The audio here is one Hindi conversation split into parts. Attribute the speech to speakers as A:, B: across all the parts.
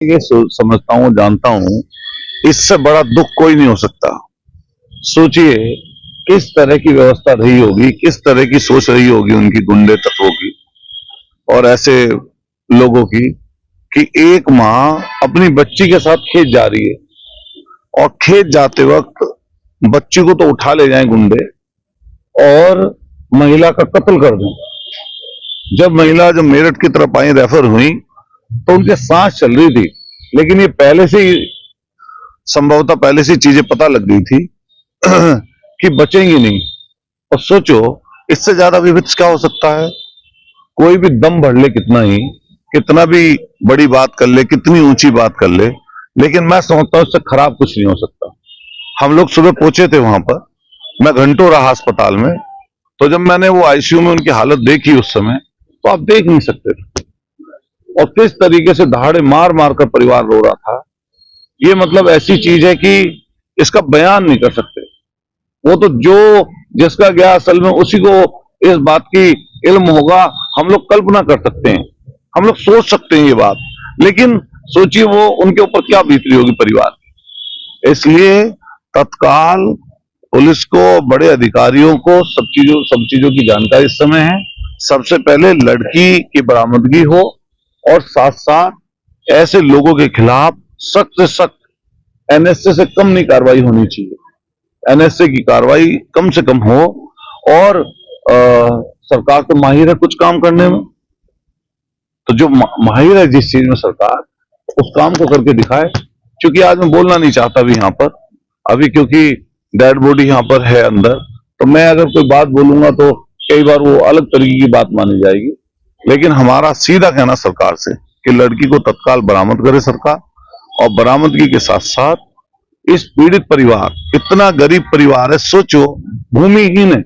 A: ये समझता हूँ, जानता हूँ, इससे बड़ा दुख कोई नहीं हो सकता। सोचिए किस तरह की व्यवस्था रही होगी, किस तरह की सोच रही होगी उनकी गुंडे तत्वों की और ऐसे लोगों की कि एक माँ अपनी बच्ची के साथ खेत जा रही है और खेत जाते वक्त बच्ची को तो उठा ले जाएं गुंडे और महिला का कत्ल कर दें। जब मेरठ की तरफ आई, रेफर हुई, तो उनके सांस चल रही थी, लेकिन ये पहले से ही संभवतः पहले से चीजें पता लग गई थी कि बचेंगी नहीं। और सोचो इससे ज्यादा विभत्स क्या हो सकता है। कोई भी दम भर ले कितना ही, कितना भी बड़ी बात कर ले, कितनी ऊंची बात कर ले, लेकिन मैं समझता हूं इससे खराब कुछ नहीं हो सकता। हम लोग सुबह पहुंचे थे वहां पर, मैं घंटों रहा अस्पताल में, तो जब मैंने वो आईसीयू में उनकी हालत देखी उस समय, तो आप देख नहीं सकते थे और किस तरीके से दहाड़े मार मार कर परिवार रो रहा था। ये मतलब ऐसी चीज है कि इसका बयान नहीं कर सकते। वो तो जो जिसका गया असल में उसी को इस बात की इल्म होगा। हम लोग कल्पना कर सकते हैं, हम लोग सोच सकते हैं ये बात, लेकिन सोचिए वो उनके ऊपर क्या बीत रही होगी परिवार की। इसलिए तत्काल पुलिस को, बड़े अधिकारियों को सब चीजों की जानकारी इस समय है। सबसे पहले लड़की की बरामदगी हो और साथ साथ ऐसे लोगों के खिलाफ सख्त से सख्त एनएसए से कम नहीं कार्रवाई होनी चाहिए, एनएसए की कार्रवाई कम से कम हो। और सरकार तो माहिर है कुछ काम करने में, तो जो माहिर है जिस चीज में सरकार, उस काम को करके दिखाए। क्योंकि आज मैं बोलना नहीं चाहता भी यहां पर अभी, क्योंकि डेड बॉडी यहां पर है अंदर, तो मैं अगर कोई बात बोलूंगा तो कई बार वो अलग तरीके की बात मानी जाएगी। लेकिन हमारा सीधा कहना सरकार से कि लड़की को तत्काल बरामद करे सरकार, और बरामदगी के साथ साथ इस पीड़ित परिवार, इतना गरीब परिवार है, सोचो भूमिहीन है,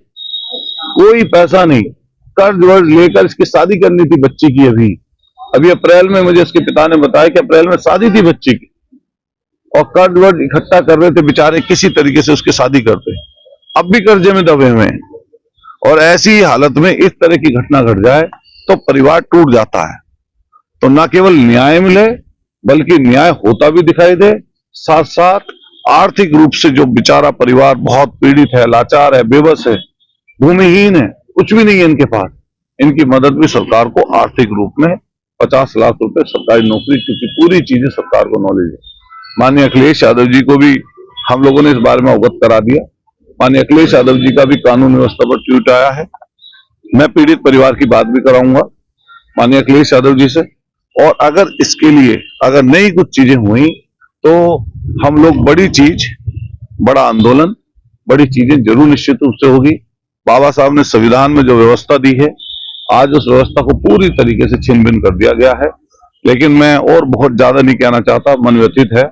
A: कोई पैसा नहीं, कर्ज वर्ज लेकर इसकी शादी करनी थी बच्ची की। अभी अप्रैल में मुझे इसके पिता ने बताया कि अप्रैल में शादी थी बच्ची की, और कर्ज वर्ज इकट्ठा कर रहे थे बेचारे, किसी तरीके से उसकी शादी करते, अब भी कर्जे में दबे हुए हैं। और ऐसी हालत में इस तरह की घटना घट जाए तो परिवार टूट जाता है। तो न केवल न्याय मिले बल्कि न्याय होता भी दिखाई दे, साथ साथ आर्थिक रूप से जो बेचारा परिवार बहुत पीड़ित है, लाचार है, बेबस है, भूमिहीन है, कुछ भी नहीं है इनके पास, इनकी मदद भी सरकार को आर्थिक रूप में 50 लाख रुपए सरकारी नौकरी, क्योंकि पूरी चीजें सरकार को नॉलेज है। माननीय अखिलेश यादव जी को भी हम लोगों ने इस बारे में अवगत करा दिया। माननीय अखिलेश यादव जी का भी कानून व्यवस्था पर ट्वीट आया है। मैं पीड़ित परिवार की बात भी कराऊंगा माननीय अखिलेश यादव जी से। और अगर इसके लिए अगर नई कुछ चीजें हुई तो हम लोग बड़ा आंदोलन, बड़ी चीजें जरूर निश्चित रूप से होगी। बाबा साहब ने संविधान में जो व्यवस्था दी है, आज उस व्यवस्था को पूरी तरीके से छिन भिन कर दिया गया है। लेकिन मैं और बहुत ज्यादा नहीं कहना चाहता, मन व्यथित है।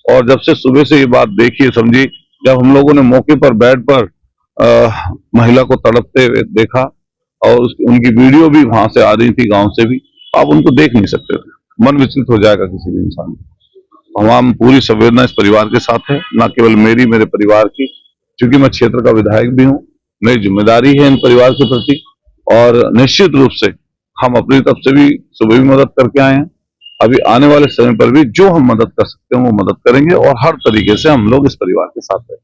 A: और जब से सुबह से ये बात देखी समझी, जब हम लोगों ने मौके पर बेड पर महिला को तड़पते हुए देखा और उनकी वीडियो भी वहां से आ रही थी, गांव से भी, आप उनको देख नहीं सकते थे, मन विचलित हो जाएगा किसी भी इंसान को। हम पूरी संवेदना इस परिवार के साथ है, न केवल मेरी, मेरे परिवार की, क्योंकि मैं क्षेत्र का विधायक भी हूँ, मेरी जिम्मेदारी है इन परिवार के प्रति। और निश्चित रूप से हम अपनी तरफ से भी सुबह भी मदद करके आए हैं, अभी आने वाले समय पर भी जो हम मदद कर सकते हैं वो मदद करेंगे, और हर तरीके से हम लोग इस परिवार के साथ हैं।